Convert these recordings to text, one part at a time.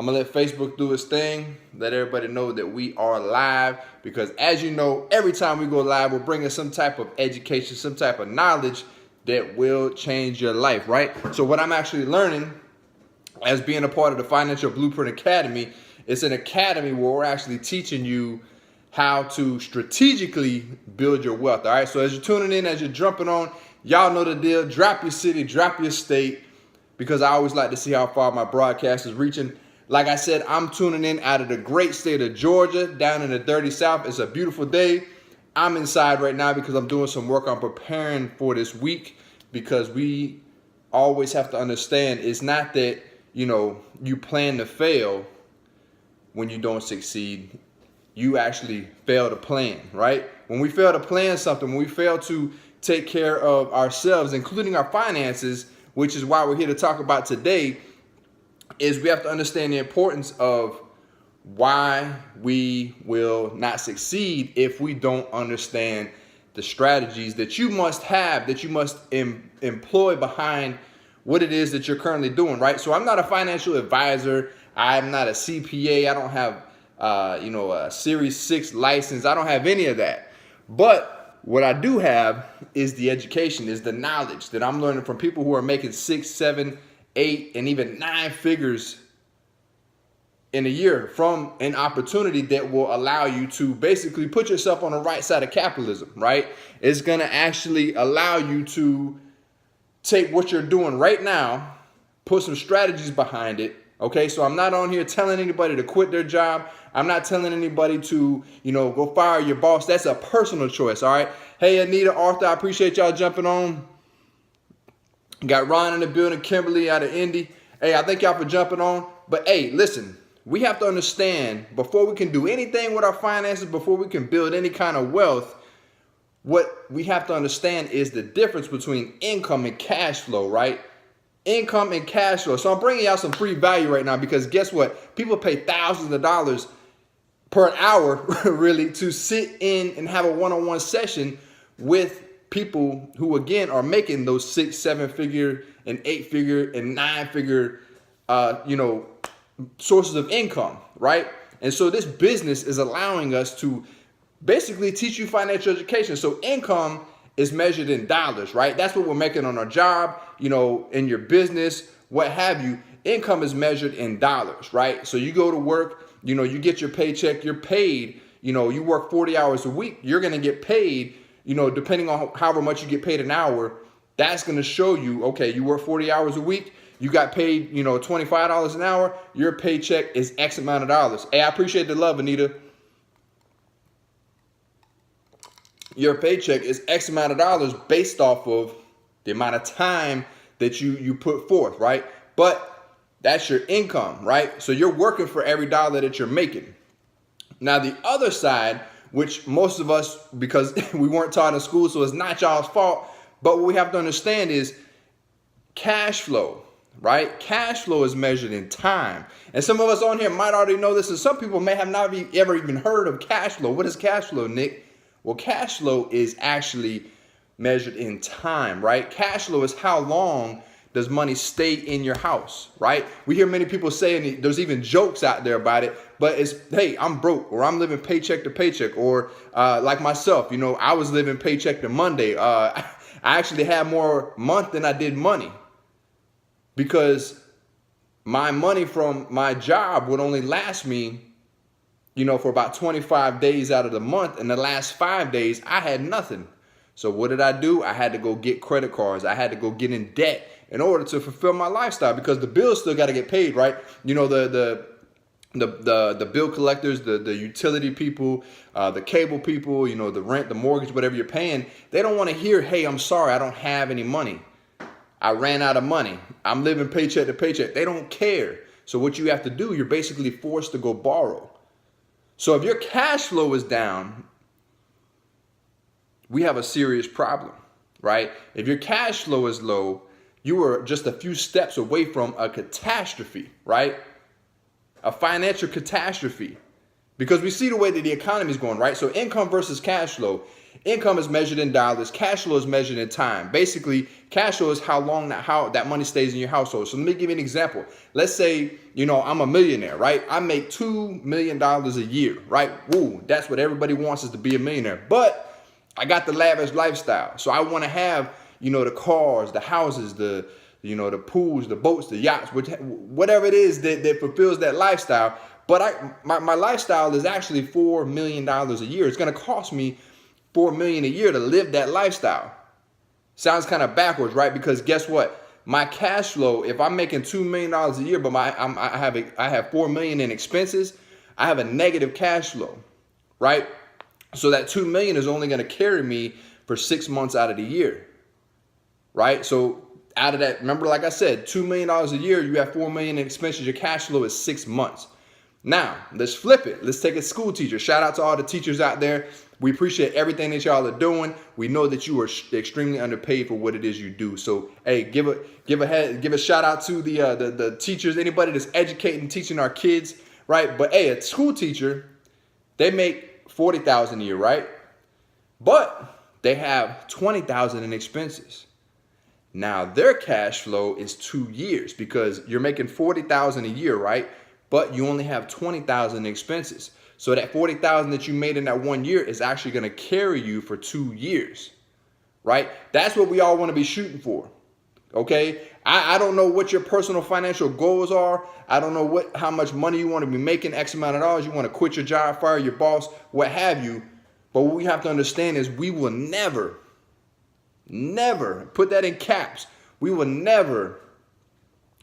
I'm gonna let Facebook do its thing, let everybody know that we are live, because as you know, every time we go live, we're bringing some type of education, some type of knowledge that will change your life, right? So what I'm actually learning as being a part of the Financial Blueprint Academy, it's an academy where we're actually teaching you how to strategically build your wealth. All right, so as you're tuning in, as you're jumping on, y'all know the deal. Drop your city, drop your state, because I always like to see how far my broadcast is reaching. Like I said, I'm tuning in out of the great state of Georgia, down in the dirty South. It's a beautiful day. I'm inside right now because I'm doing some work on preparing for this week, because we always have to understand it's not that, you plan to fail when you don't succeed. You actually fail to plan, right? When we fail to plan something, when we fail to take care of ourselves, including our finances, which is why we're here to talk about today, is we have to understand the importance of why we will not succeed if we don't understand the strategies that you must have, that you must employ behind what it is that you're currently doing, right? So I'm not a financial advisor. I'm not a CPA. I don't have, a Series 6 license. I don't have any of that. But what I do have is the education, is the knowledge that I'm learning from people who are making 6, 7, 8, and even 9 figures in a year from an opportunity that will allow you to basically put yourself on the right side of capitalism, right? It's going to actually allow you to take what you're doing right now, put some strategies behind it. Okay, so I'm not on here telling anybody to quit their job. I'm not telling anybody to, go fire your boss. That's a personal choice, all right? Hey, Anita, Arthur, I appreciate y'all jumping on. Got Ron in the building, Kimberly out of Indy. Hey, I thank y'all for jumping on. But hey, listen, we have to understand, before we can do anything with our finances, before we can build any kind of wealth, what we have to understand is the difference between income and cash flow, right? Income and cash flow. So I'm bringing y'all some free value right now, because guess what? People pay thousands of dollars per hour, really, to sit in and have a one-on-one session with people who, again, are making those 6, 7-figure and 8-figure and 9-figure, sources of income, right? And so this business is allowing us to basically teach you financial education. So income is measured in dollars, right? That's what we're making on our job, in your business, what have you. Income is measured in dollars, right? So you go to work, you get your paycheck, you're paid, you work 40 hours a week, you're going to get paid, depending on however much you get paid an hour. That's going to show you, okay, you work 40 hours a week, you got paid, $25 an hour, your paycheck is X amount of dollars. Hey, I appreciate the love, Anita. Your paycheck is X amount of dollars based off of the amount of time that you put forth, right? But that's your income, right? So you're working for every dollar that you're making. Now, the other side, which most of us, because we weren't taught in school, so it's not y'all's fault, but what we have to understand is cash flow, right? Cash flow is measured in time. And some of us on here might already know this, and some people may have not ever even heard of cash flow. What is cash flow, Nick? Well, cash flow is actually measured in time, right? Cash flow is how long does money stay in your house, right? We hear many people saying, there's even jokes out there about it, but it's, hey, I'm broke, or I'm living paycheck to paycheck, or like myself, I was living paycheck to Monday. I actually had more month than I did money, because my money from my job would only last me for about 25 days out of the month. And the last 5 days, I had nothing. So what did I do? I had to go get credit cards. I had to go get in debt in order to fulfill my lifestyle, because the bills still got to get paid, right? The bill collectors, the utility people, the cable people, the rent, the mortgage, whatever you're paying, they don't want to hear, hey, I'm sorry, I don't have any money. I ran out of money. I'm living paycheck to paycheck. They don't care. So what you have to do, you're basically forced to go borrow. So if your cash flow is down, we have a serious problem, right? If your cash flow is low, you are just a few steps away from a catastrophe, right? A financial catastrophe. Because we see the way that the economy is going, right? So income versus cash flow. Income is measured in dollars. Cash flow is measured in time. Basically, cash flow is how that money stays in your household. So let me give you an example. Let's say, I'm a millionaire, right? I make $2 million a year, right? Woo, that's what everybody wants, is to be a millionaire. But I got the lavish lifestyle. So I want to have, the cars, the houses, the pools, the boats, the yachts, whatever it is that fulfills that lifestyle. But my lifestyle is actually $4 million a year. It's going to cost me $4 million a year to live that lifestyle. Sounds kind of backwards, right? Because guess what? My cash flow, if I'm making $2 million a year, but I have $4 million in expenses, I have a negative cash flow, right? So that $2 million is only going to carry me for 6 months out of the year, right? So out of that, remember, like I said, $2 million a year, you have $4 million in expenses. Your cash flow is 6 months. Now, let's flip it. Let's take a school teacher. Shout out to all the teachers out there. We appreciate everything that y'all are doing. We know that you are extremely underpaid for what it is you do. So, hey, give a shout out to the teachers, anybody that's educating, teaching our kids, right? But hey, a school teacher, they make $40,000 a year, right? But they have $20,000 in expenses. Now, their cash flow is 2 years because you're making $40,000 a year, right? But you only have $20,000 in expenses. So that $40,000 that you made in that 1 year is actually going to carry you for 2 years, right? That's what we all want to be shooting for, okay? I don't know what your personal financial goals are. I don't know how much money you want to be making, X amount of dollars. You want to quit your job, fire your boss, what have you. But what we have to understand is we will never, put that in caps, we will never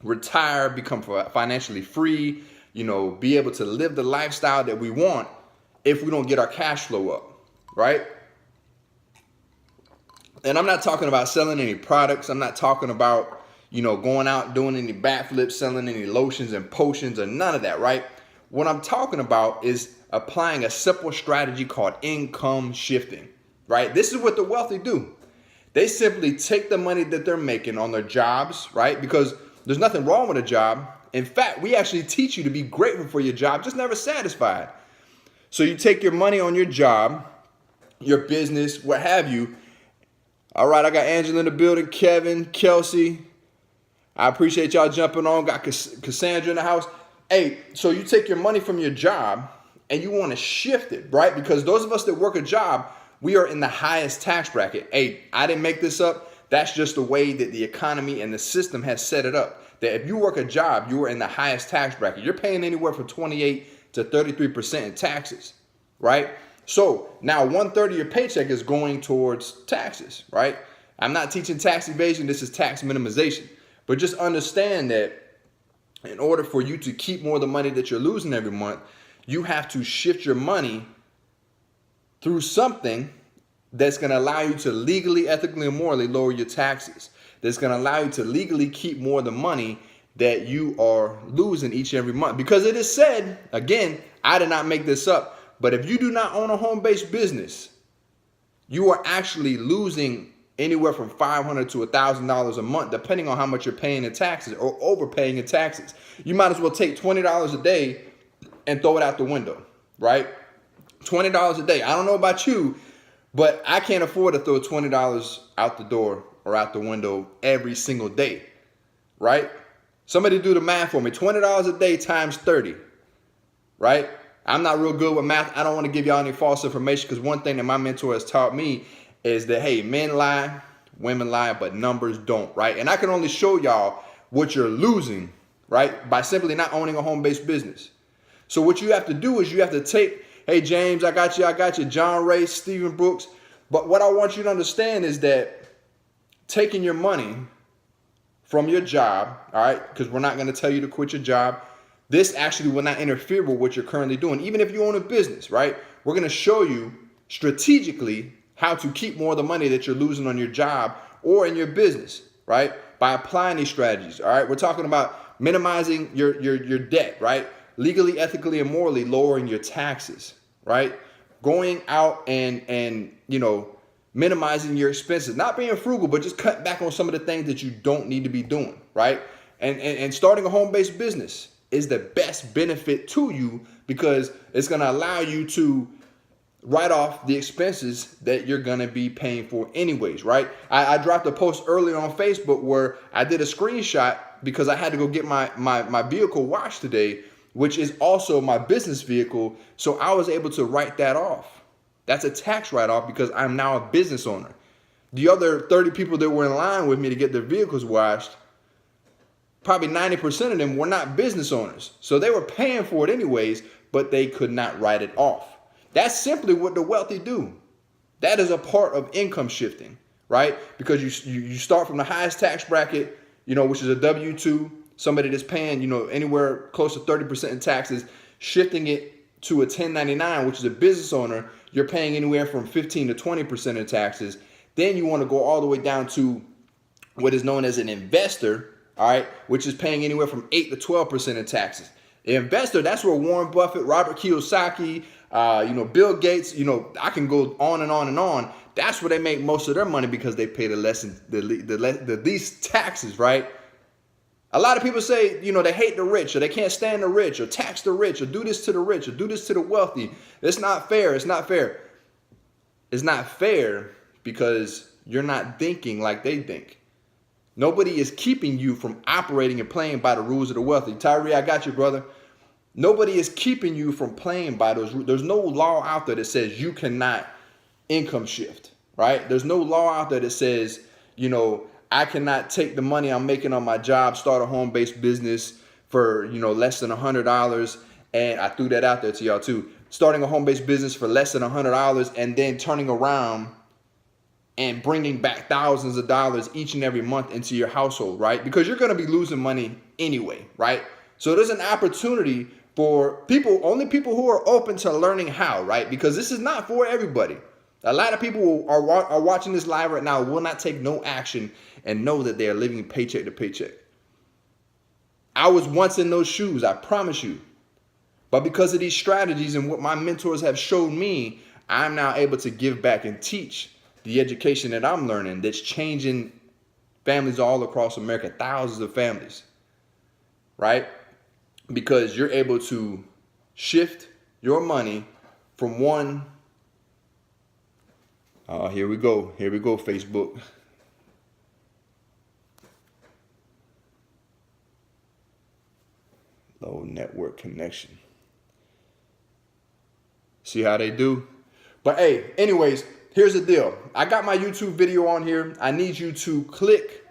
retire, become financially free, be able to live the lifestyle that we want if we don't get our cash flow up, right? And I'm not talking about selling any products. I'm not talking about, going out doing any backflips, selling any lotions and potions or none of that, right? What I'm talking about is applying a simple strategy called income shifting, right? This is what the wealthy do. They simply take the money that they're making on their jobs, right? Because there's nothing wrong with a job. In fact, we actually teach you to be grateful for your job, just never satisfied. So you take your money on your job, your business, what have you. All right, I got Angela in the building, Kevin, Kelsey. I appreciate y'all jumping on. Got Cassandra in the house. Hey, so you take your money from your job and you want to shift it, right? Because those of us that work a job, we are in the highest tax bracket. Hey, I didn't make this up. That's just the way that the economy and the system has set it up. That if you work a job, you are in the highest tax bracket. You're paying anywhere from 28 to 33% in taxes, right? So now 1/3 of your paycheck is going towards taxes, right? I'm not teaching tax evasion. This is tax minimization. But just understand that in order for you to keep more of the money that you're losing every month, you have to shift your money through something that's going to allow you to legally, ethically, and morally lower your taxes. That's going to allow you to legally keep more of the money that you are losing each and every month. Because it is said, again, I did not make this up, but if you do not own a home-based business, you are actually losing anywhere from $500 to $1,000 a month, depending on how much you're paying in taxes or overpaying in taxes. You might as well take $20 a day and throw it out the window, right? $20 a day. I don't know about you, but I can't afford to throw $20 out the door or out the window every single day, right? Somebody do the math for me. $20 a day times 30, right? I'm not real good with math. I don't want to give y'all any false information because one thing that my mentor has taught me is that, hey, men lie, women lie, but numbers don't, right? And I can only show y'all what you're losing, right, by simply not owning a home-based business. So what you have to do is you have to take, hey, James, I got you, John Ray, Stephen Brooks. But what I want you to understand is that taking your money from your job, all right, because we're not going to tell you to quit your job. This actually will not interfere with what you're currently doing. Even if you own a business, right, we're going to show you strategically how to keep more of the money that you're losing on your job or in your business, right, by applying these strategies, all right? We're talking about minimizing your debt, right, legally, ethically, and morally lowering your taxes, right, going out and minimizing your expenses, not being frugal, but just cut back on some of the things that you don't need to be doing, right? And starting a home-based business is the best benefit to you because it's going to allow you to write off the expenses that you're gonna be paying for anyways, right? I dropped a post earlier on Facebook where I did a screenshot because I had to go get my vehicle washed today, which is also my business vehicle. So I was able to write that off. That's a tax write-off because I'm now a business owner. The other 30 people that were in line with me to get their vehicles washed, probably 90% of them were not business owners. So they were paying for it anyways, but they could not write it off. That's simply what the wealthy do. That is a part of income shifting, right? Because you start from the highest tax bracket, which is a W-2, somebody that's paying, anywhere close to 30% in taxes, shifting it to a 1099, which is a business owner, you're paying anywhere from 15 to 20% in taxes. Then you want to go all the way down to what is known as an investor, all right, which is paying anywhere from 8 to 12% in taxes. The investor, that's where Warren Buffett, Robert Kiyosaki, Bill Gates, I can go on and on and on. That's where they make most of their money because they pay the least taxes, right? A lot of people say, they hate the rich or they can't stand the rich or tax the rich or do this to the rich or do this to the wealthy. It's not fair. It's not fair. It's not fair because you're not thinking like they think. Nobody is keeping you from operating and playing by the rules of the wealthy. Tyree, I got you, brother. Nobody is keeping you from playing by those rules. There's no law out there that says you cannot income shift, right? There's no law out there that says, I cannot take the money I'm making on my job, start a home-based business for, less than $100. And I threw that out there to y'all too. Starting a home-based business for less than $100 and then turning around and bringing back thousands of dollars each and every month into your household, right? Because you're going to be losing money anyway, right? So there's an opportunity for only people who are open to learning how, right? Because this is not for everybody. A lot of people are watching this live right now will not take no action and know that they are living paycheck to paycheck. I was once in those shoes, I promise you. But because of these strategies and what my mentors have shown me, I'm now able to give back and teach the education that I'm learning that's changing families all across America, thousands of families, right? Because you're able to shift your money from one. Here we go, Facebook. Low network connection. See how they do? But hey, anyways, here's the deal. I got my YouTube video on here. I need you to click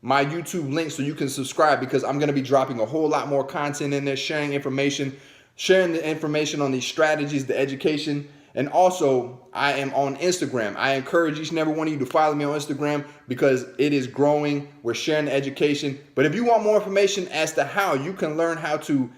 my YouTube link so you can subscribe because I'm going to be dropping a whole lot more content in there, sharing the information on these strategies, the education. And also, I am on Instagram. I encourage each and every one of you to follow me on Instagram because it is growing. We're sharing the education. But if you want more information as to how you can learn how to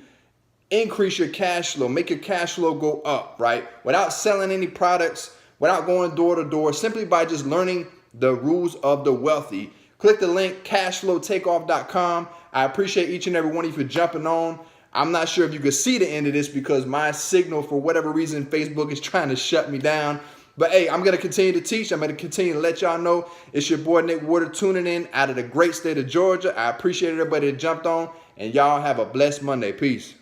increase your cash flow, make your cash flow go up, right? Without selling any products, without going door to door, simply by just learning the rules of the wealthy. Click the link, cashflowtakeoff.com. I appreciate each and every one of you for jumping on. I'm not sure if you can see the end of this because my signal, for whatever reason, Facebook is trying to shut me down. But hey, I'm going to continue to teach. I'm going to continue to let y'all know. It's your boy, Nick Warder, tuning in out of the great state of Georgia. I appreciate everybody that jumped on, and y'all have a blessed Monday. Peace.